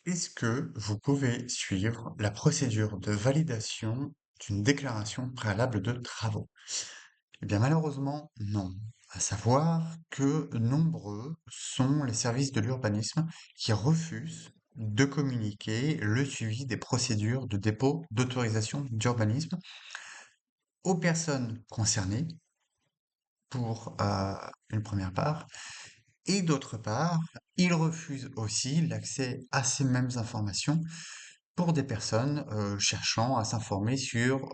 Est-ce que vous pouvez suivre la procédure de validation d'une déclaration préalable de travaux? Eh bien, malheureusement, non. À savoir que nombreux sont les services de l'urbanisme qui refusent de communiquer le suivi des procédures de dépôt d'autorisation d'urbanisme aux personnes concernées pour une première part, et d'autre part, ils refusent aussi l'accès à ces mêmes informations pour des personnes cherchant à s'informer sur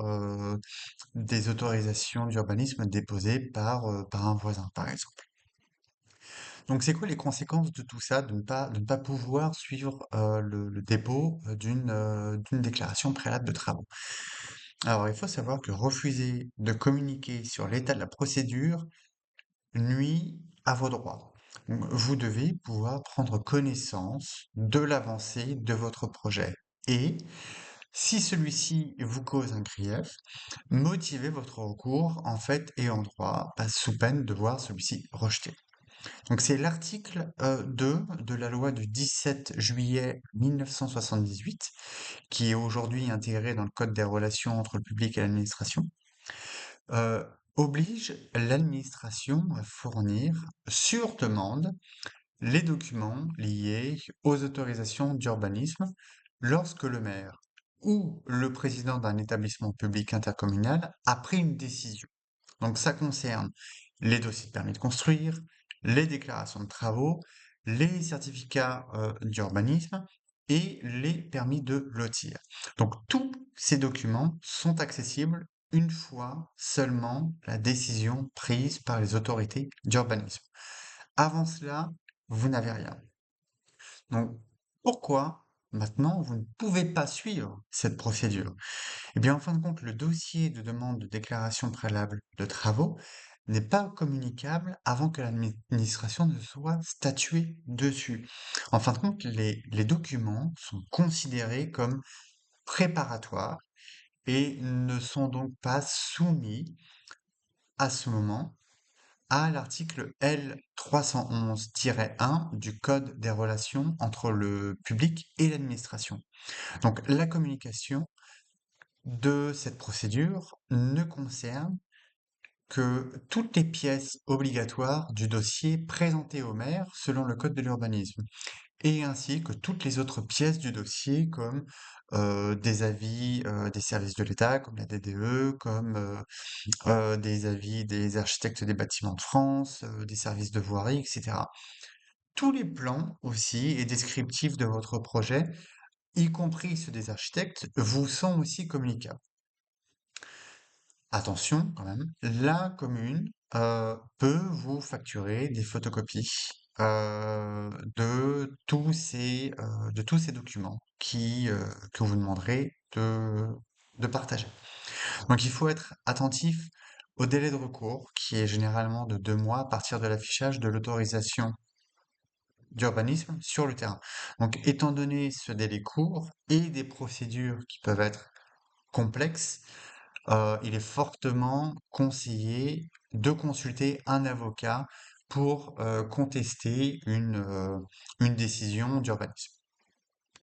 des autorisations d'urbanisme déposées par un voisin, par exemple. Donc, c'est quoi les conséquences de tout ça, de ne pas pouvoir suivre le dépôt d'une déclaration préalable de travaux? Alors, il faut savoir que refuser de communiquer sur l'état de la procédure nuit à vos droits. Donc, vous devez pouvoir prendre connaissance de l'avancée de votre projet. Et si celui-ci vous cause un grief, motivez votre recours en fait et en droit, sous peine de voir celui-ci rejeté. Donc c'est l'article 2 de la loi du 17 juillet 1978, qui est aujourd'hui intégré dans le Code des relations entre le public et l'administration, euh, oblige l'administration à fournir sur demande les documents liés aux autorisations d'urbanisme lorsque le maire ou le président d'un établissement public intercommunal a pris une décision. Donc ça concerne les dossiers de permis de construire, les déclarations de travaux, les certificats d'urbanisme et les permis de lotir. Donc tous ces documents sont accessibles une fois seulement la décision prise par les autorités d'urbanisme. Avant cela, vous n'avez rien. Donc, pourquoi maintenant vous ne pouvez pas suivre cette procédure? Eh bien, en fin de compte, le dossier de demande de déclaration préalable de travaux n'est pas communicable avant que l'administration ne soit statuée dessus. En fin de compte, les documents sont considérés comme préparatoires et ne sont donc pas soumis à ce moment à l'article L 311-1 du Code des relations entre le public et l'administration. Donc la communication de cette procédure ne concerne que toutes les pièces obligatoires du dossier présentées au maire selon le Code de l'urbanisme, et ainsi que toutes les autres pièces du dossier comme des avis des services de l'État, comme la DDE, comme des avis des architectes des bâtiments de France, des services de voirie, etc. Tous les plans aussi et descriptifs de votre projet, y compris ceux des architectes, vous sont aussi communicables. Attention quand même, la commune peut vous facturer des photocopies de tous ces documents que vous demanderez de partager. Donc il faut être attentif au délai de recours, qui est généralement de 2 mois à partir de l'affichage de l'autorisation d'urbanisme sur le terrain. Donc étant donné ce délai court et des procédures qui peuvent être complexes, il est fortement conseillé de consulter un avocat pour contester une décision d'urbanisme.